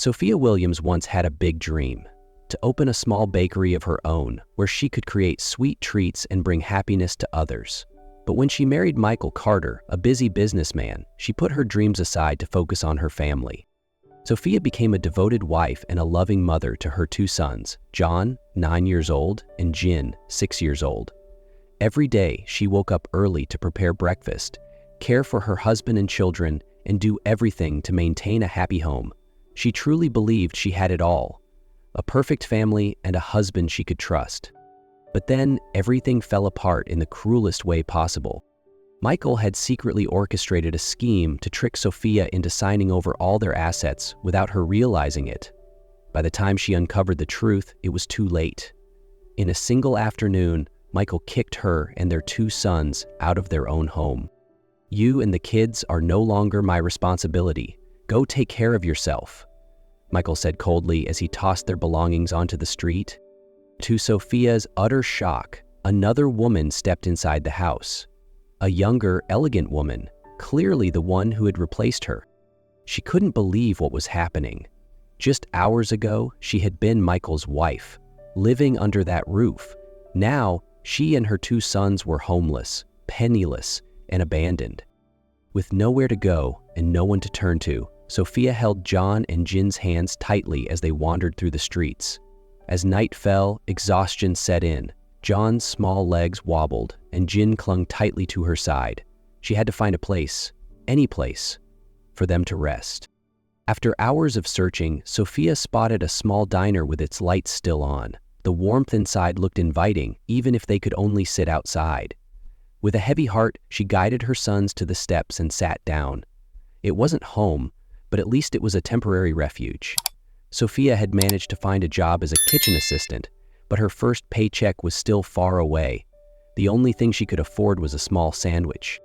Sophia Williams once had a big dream: to open a small bakery of her own where she could create sweet treats and bring happiness to others. But when she married Michael Carter, a busy businessman, she put her dreams aside to focus on her family. Sophia became a devoted wife and a loving mother to her two sons, John, 9 years old, and Jin, 6 years old. Every day, she woke up early to prepare breakfast, care for her husband and children, and do everything to maintain a happy home. She truly believed she had it all: a perfect family and a husband she could trust. But then, everything fell apart in the cruelest way possible. Michael had secretly orchestrated a scheme to trick Sophia into signing over all their assets without her realizing it. By the time she uncovered the truth, it was too late. In a single afternoon, Michael kicked her and their two sons out of their own home. "You and the kids are no longer my responsibility. Go take care of yourself," Michael said coldly as he tossed their belongings onto the street. To Sophia's utter shock, another woman stepped inside the house. A younger, elegant woman, clearly the one who had replaced her. She couldn't believe what was happening. Just hours ago, she had been Michael's wife, living under that roof. Now, she and her two sons were homeless, penniless, and abandoned. With nowhere to go and no one to turn to, Sophia held John and Jin's hands tightly as they wandered through the streets. As night fell, exhaustion set in. John's small legs wobbled, and Jin clung tightly to her side. She had to find a place, any place, for them to rest. After hours of searching, Sophia spotted a small diner with its lights still on. The warmth inside looked inviting, even if they could only sit outside. With a heavy heart, she guided her sons to the steps and sat down. It wasn't home, but at least it was a temporary refuge. Sophia had managed to find a job as a kitchen assistant, but her first paycheck was still far away. The only thing she could afford was a small sandwich.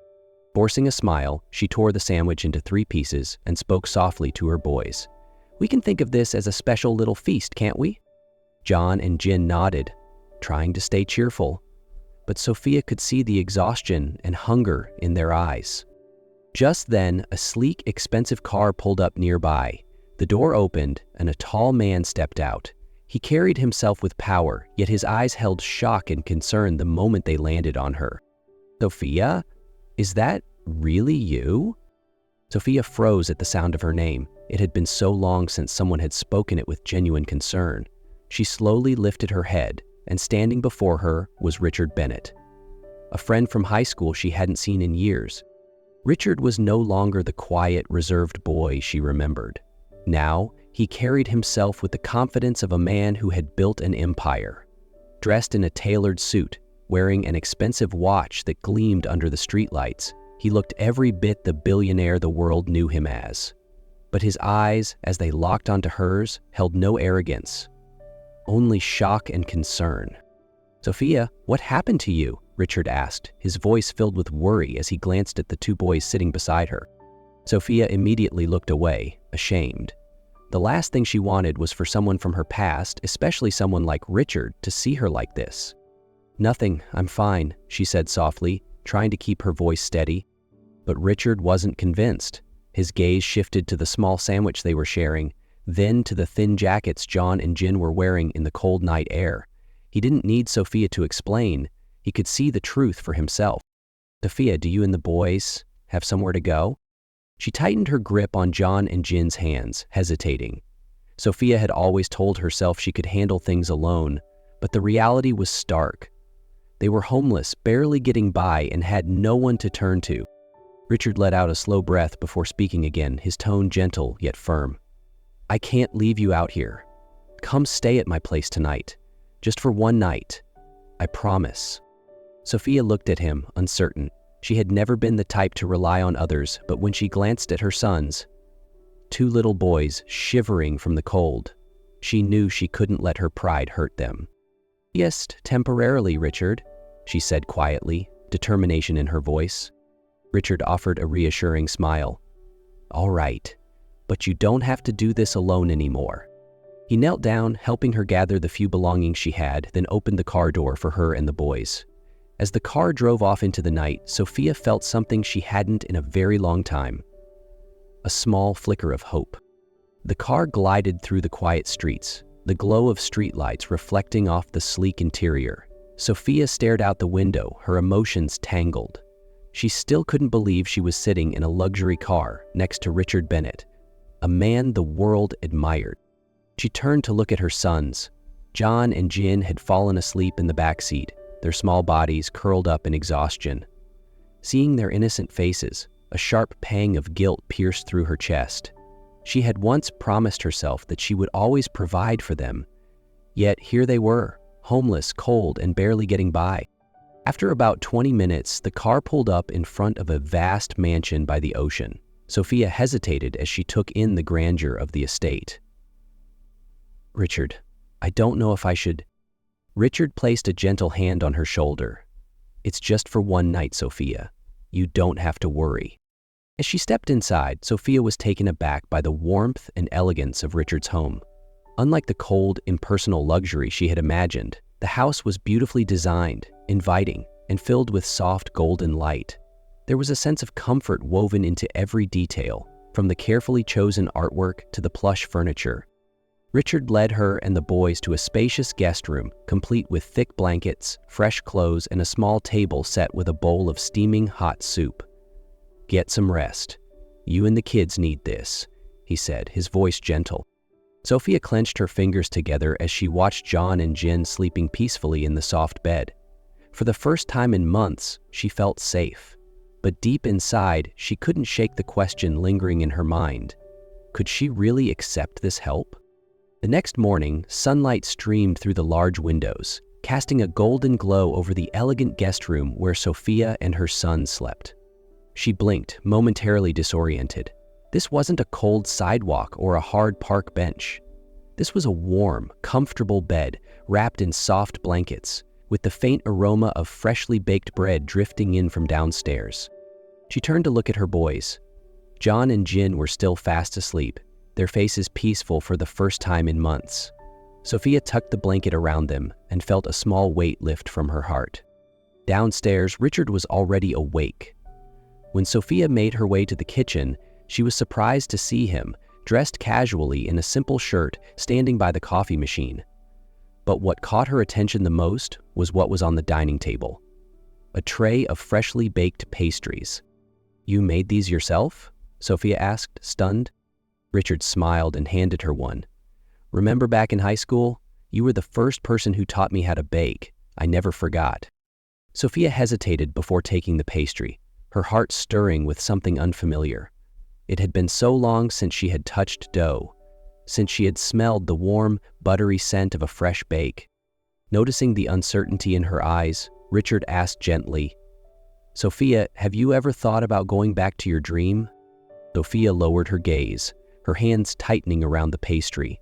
Forcing a smile, she tore the sandwich into 3 pieces and spoke softly to her boys. "We can think of this as a special little feast, can't we?" John and Jin nodded, trying to stay cheerful, but Sophia could see the exhaustion and hunger in their eyes. Just then, a sleek, expensive car pulled up nearby. The door opened, and a tall man stepped out. He carried himself with power, yet his eyes held shock and concern the moment they landed on her. "Sophia? Is that really you?" Sophia froze at the sound of her name. It had been so long since someone had spoken it with genuine concern. She slowly lifted her head, and standing before her was Richard Bennett, a friend from high school she hadn't seen in years. Richard was no longer the quiet, reserved boy she remembered. Now, he carried himself with the confidence of a man who had built an empire. Dressed in a tailored suit, wearing an expensive watch that gleamed under the streetlights, he looked every bit the billionaire the world knew him as. But his eyes, as they locked onto hers, held no arrogance, only shock and concern. "Sophia, what happened to you?" Richard asked, his voice filled with worry as he glanced at the 2 boys sitting beside her. Sophia immediately looked away, ashamed. The last thing she wanted was for someone from her past, especially someone like Richard, to see her like this. "Nothing, I'm fine," she said softly, trying to keep her voice steady. But Richard wasn't convinced. His gaze shifted to the small sandwich they were sharing, then to the thin jackets John and Jin were wearing in the cold night air. He didn't need Sophia to explain. He could see the truth for himself. "Sophia, do you and the boys have somewhere to go?" She tightened her grip on John and Jin's hands, hesitating. Sophia had always told herself she could handle things alone, but the reality was stark. They were homeless, barely getting by, and had no one to turn to. Richard let out a slow breath before speaking again, his tone gentle yet firm. "I can't leave you out here. Come stay at my place tonight. Just for one night. I promise." Sophia looked at him, uncertain. She had never been the type to rely on others, but when she glanced at her sons, 2 little boys shivering from the cold, she knew she couldn't let her pride hurt them. "Just temporarily, Richard," she said quietly, determination in her voice. Richard offered a reassuring smile. "All right, but you don't have to do this alone anymore." He knelt down, helping her gather the few belongings she had, then opened the car door for her and the boys. As the car drove off into the night, Sophia felt something she hadn't in a very long time. A small flicker of hope. The car glided through the quiet streets, the glow of streetlights reflecting off the sleek interior. Sophia stared out the window, her emotions tangled. She still couldn't believe she was sitting in a luxury car next to Richard Bennett, a man the world admired. She turned to look at her sons. John and Jin had fallen asleep in the back seat, their small bodies curled up in exhaustion. Seeing their innocent faces, a sharp pang of guilt pierced through her chest. She had once promised herself that she would always provide for them, yet here they were, homeless, cold, and barely getting by. After about 20 minutes, the car pulled up in front of a vast mansion by the ocean. Sophia hesitated as she took in the grandeur of the estate. "Richard, I don't know if I should." Richard placed a gentle hand on her shoulder. "It's just for one night, Sophia. You don't have to worry." As she stepped inside, Sophia was taken aback by the warmth and elegance of Richard's home. Unlike the cold, impersonal luxury she had imagined, the house was beautifully designed, inviting, and filled with soft golden light. There was a sense of comfort woven into every detail, from the carefully chosen artwork to the plush furniture. Richard led her and the boys to a spacious guest room, complete with thick blankets, fresh clothes, and a small table set with a bowl of steaming hot soup. "Get some rest. You and the kids need this," he said, his voice gentle. Sophia clenched her fingers together as she watched John and Jin sleeping peacefully in the soft bed. For the first time in months, she felt safe. But deep inside, she couldn't shake the question lingering in her mind. Could she really accept this help? The next morning, sunlight streamed through the large windows, casting a golden glow over the elegant guest room where Sophia and her son slept. She blinked, momentarily disoriented. This wasn't a cold sidewalk or a hard park bench. This was a warm, comfortable bed wrapped in soft blankets, with the faint aroma of freshly baked bread drifting in from downstairs. She turned to look at her boys. John and Jin were still fast asleep, their faces peaceful for the first time in months. Sophia tucked the blanket around them and felt a small weight lift from her heart. Downstairs, Richard was already awake. When Sophia made her way to the kitchen, she was surprised to see him, dressed casually in a simple shirt, standing by the coffee machine. But what caught her attention the most was what was on the dining table. A tray of freshly baked pastries. "You made these yourself?" Sophia asked, stunned. Richard smiled and handed her one. "Remember back in high school? You were the first person who taught me how to bake. I never forgot." Sophia hesitated before taking the pastry, her heart stirring with something unfamiliar. It had been so long since she had touched dough, since she had smelled the warm, buttery scent of a fresh bake. Noticing the uncertainty in her eyes, Richard asked gently, "Sophia, have you ever thought about going back to your dream?" Sophia lowered her gaze, her hands tightening around the pastry.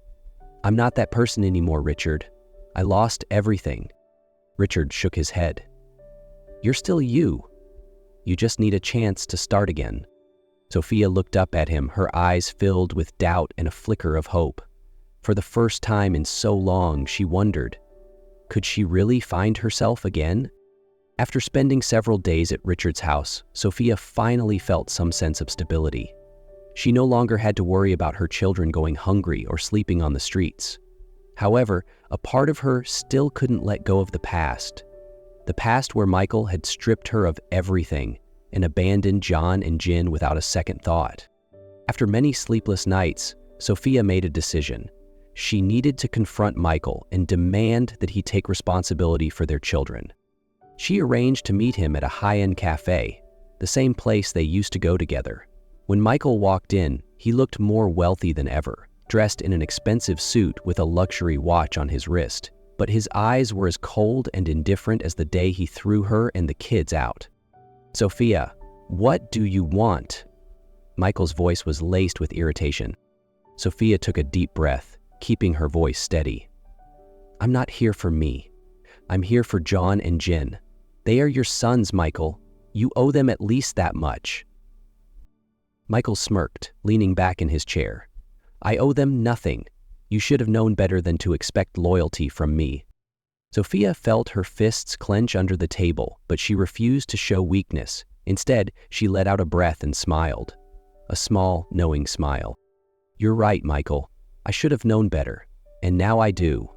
"I'm not that person anymore, Richard. I lost everything." Richard shook his head. "You're still you. You just need a chance to start again." Sophia looked up at him, her eyes filled with doubt and a flicker of hope. For the first time in so long, she wondered, could she really find herself again? After spending several days at Richard's house, Sophia finally felt some sense of stability. She no longer had to worry about her children going hungry or sleeping on the streets. However, a part of her still couldn't let go of the past where Michael had stripped her of everything and abandoned John and Jin without a second thought. After many sleepless nights, Sophia made a decision. She needed to confront Michael and demand that he take responsibility for their children. She arranged to meet him at a high-end cafe, the same place they used to go together. When Michael walked in, he looked more wealthy than ever, dressed in an expensive suit with a luxury watch on his wrist. But his eyes were as cold and indifferent as the day he threw her and the kids out. "Sophia, what do you want?" Michael's voice was laced with irritation. Sophia took a deep breath, keeping her voice steady. "I'm not here for me. I'm here for John and Jin. They are your sons, Michael. You owe them at least that much." Michael smirked, leaning back in his chair. "I owe them nothing. You should have known better than to expect loyalty from me." Sophia felt her fists clench under the table, but she refused to show weakness. Instead, she let out a breath and smiled. A small, knowing smile. You're right, Michael. I should have known better, and now I do.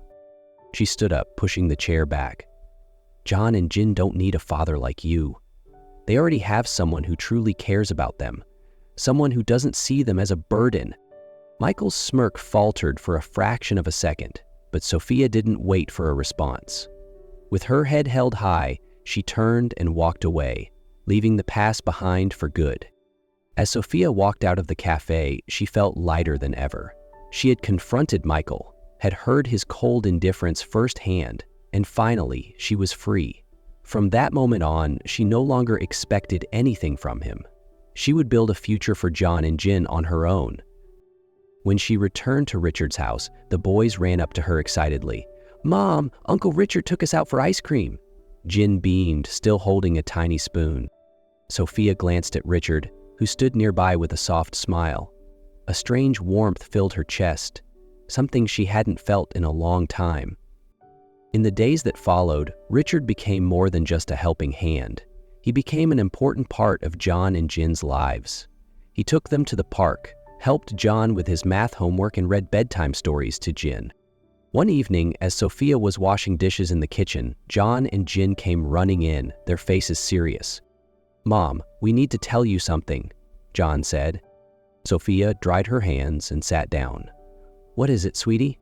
She stood up, pushing the chair back. John and Jin don't need a father like you. They already have someone who truly cares about them, someone who doesn't see them as a burden. Michael's smirk faltered for a fraction of a second, but Sophia didn't wait for a response. With her head held high, she turned and walked away, leaving the past behind for good. As Sophia walked out of the cafe, she felt lighter than ever. She had confronted Michael, had heard his cold indifference firsthand, and finally, she was free. From that moment on, she no longer expected anything from him. She would build a future for John and Jin on her own. When she returned to Richard's house, the boys ran up to her excitedly. "Mom, Uncle Richard took us out for ice cream." Jin beamed, still holding a tiny spoon. Sophia glanced at Richard, who stood nearby with a soft smile. A strange warmth filled her chest, something she hadn't felt in a long time. In the days that followed, Richard became more than just a helping hand. He became an important part of John and Jin's lives. He took them to the park, helped John with his math homework, and read bedtime stories to Jin. One evening, as Sophia was washing dishes in the kitchen, John and Jin came running in, their faces serious. "Mom, we need to tell you something," John said. Sophia dried her hands and sat down. "What is it, sweetie?"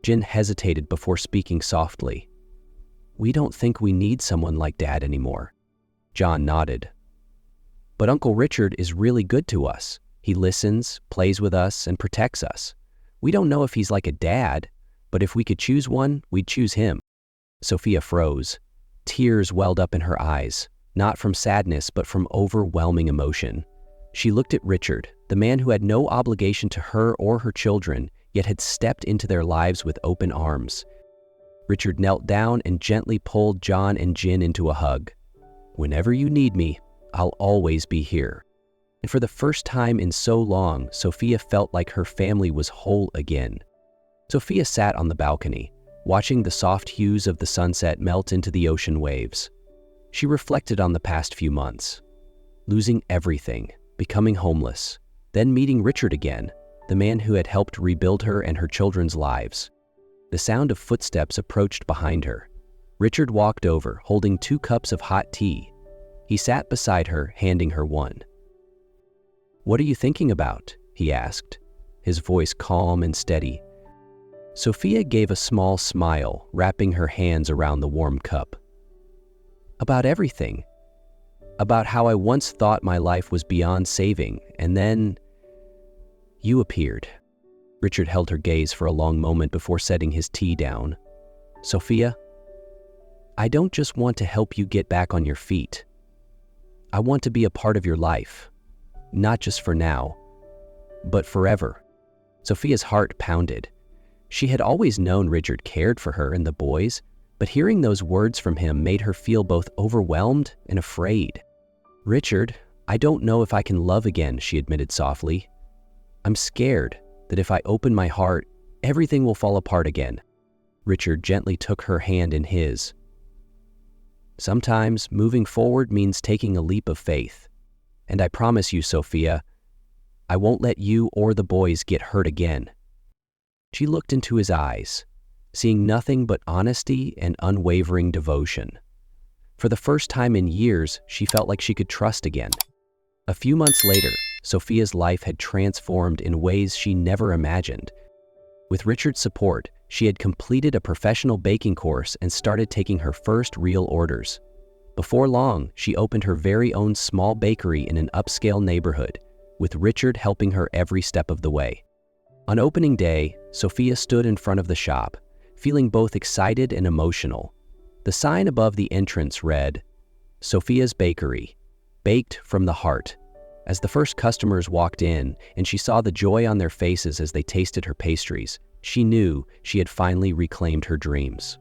Jin hesitated before speaking softly. "We don't think we need someone like Dad anymore." John nodded. "But Uncle Richard is really good to us. He listens, plays with us, and protects us. We don't know if he's like a dad, but if we could choose one, we'd choose him." Sophia froze. Tears welled up in her eyes, not from sadness but from overwhelming emotion. She looked at Richard, the man who had no obligation to her or her children, yet had stepped into their lives with open arms. Richard knelt down and gently pulled John and Jin into a hug. "Whenever you need me, I'll always be here." And for the first time in so long, Sophia felt like her family was whole again. Sophia sat on the balcony, watching the soft hues of the sunset melt into the ocean waves. She reflected on the past few months. Losing everything, becoming homeless, then meeting Richard again, the man who had helped rebuild her and her children's lives. The sound of footsteps approached behind her. Richard walked over, holding 2 cups of hot tea. He sat beside her, handing her one. "What are you thinking about?" he asked, his voice calm and steady. Sophia gave a small smile, wrapping her hands around the warm cup. "About everything. About how I once thought my life was beyond saving, and then you appeared." Richard held her gaze for a long moment before setting his tea down. "Sophia, I don't just want to help you get back on your feet. I want to be a part of your life, not just for now, but forever." Sophia's heart pounded. She had always known Richard cared for her and the boys, but hearing those words from him made her feel both overwhelmed and afraid. "Richard, I don't know if I can love again," she admitted softly. "I'm scared that if I open my heart, everything will fall apart again." Richard gently took her hand in his. "Sometimes moving forward means taking a leap of faith. And I promise you, Sophia, I won't let you or the boys get hurt again." She looked into his eyes, seeing nothing but honesty and unwavering devotion. For the first time in years, she felt like she could trust again. A few months later, Sophia's life had transformed in ways she never imagined. With Richard's support, she had completed a professional baking course and started taking her first real orders. Before long, she opened her very own small bakery in an upscale neighborhood, with Richard helping her every step of the way. On opening day, Sophia stood in front of the shop, feeling both excited and emotional. The sign above the entrance read, "Sophia's Bakery, baked from the heart." As the first customers walked in and she saw the joy on their faces as they tasted her pastries, she knew she had finally reclaimed her dreams.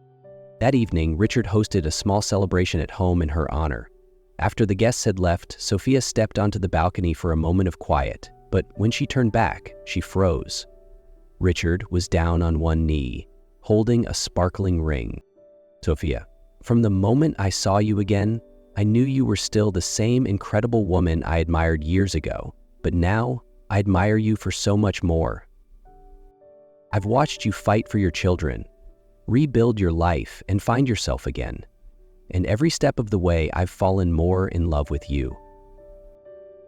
That evening, Richard hosted a small celebration at home in her honor. After the guests had left, Sophia stepped onto the balcony for a moment of quiet, but when she turned back, she froze. Richard was down on one knee, holding a sparkling ring. "Sophia, from the moment I saw you again, I knew you were still the same incredible woman I admired years ago, but now I admire you for so much more," I've watched you fight for your children, rebuild your life, and find yourself again. And every step of the way, I've fallen more in love with you.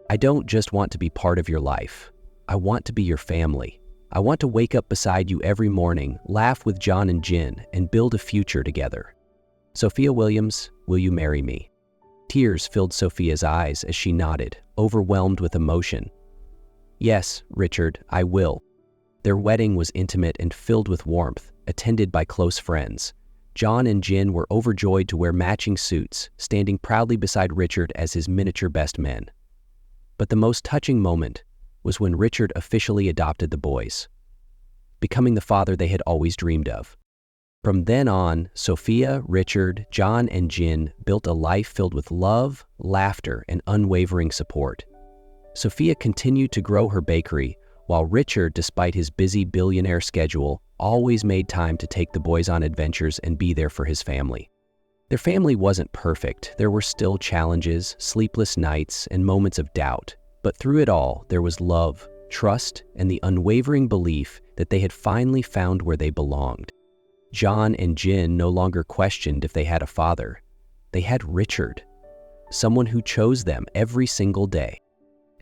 I don't just want to be part of your life. I want to be your family. I want to wake up beside you every morning, laugh with John and Jin, and build a future together. Sophia Williams, will you marry me? Tears filled Sophia's eyes as she nodded, overwhelmed with emotion. Yes, Richard, I will. Their wedding was intimate and filled with warmth, attended by close friends. John and Jin were overjoyed to wear matching suits, standing proudly beside Richard as his miniature best men. But the most touching moment was when Richard officially adopted the boys, becoming the father they had always dreamed of. From then on, Sophia, Richard, John, and Jin built a life filled with love, laughter, and unwavering support. Sophia continued to grow her bakery, while Richard, despite his busy billionaire schedule, always made time to take the boys on adventures and be there for his family. Their family wasn't perfect. There were still challenges, sleepless nights, and moments of doubt. But through it all, there was love, trust, and the unwavering belief that they had finally found where they belonged. John and Jin no longer questioned if they had a father. They had Richard, someone who chose them every single day.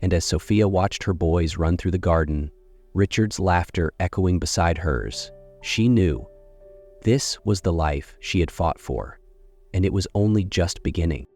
And as Sophia watched her boys run through the garden, Richard's laughter echoing beside hers, she knew this was the life she had fought for, and it was only just beginning.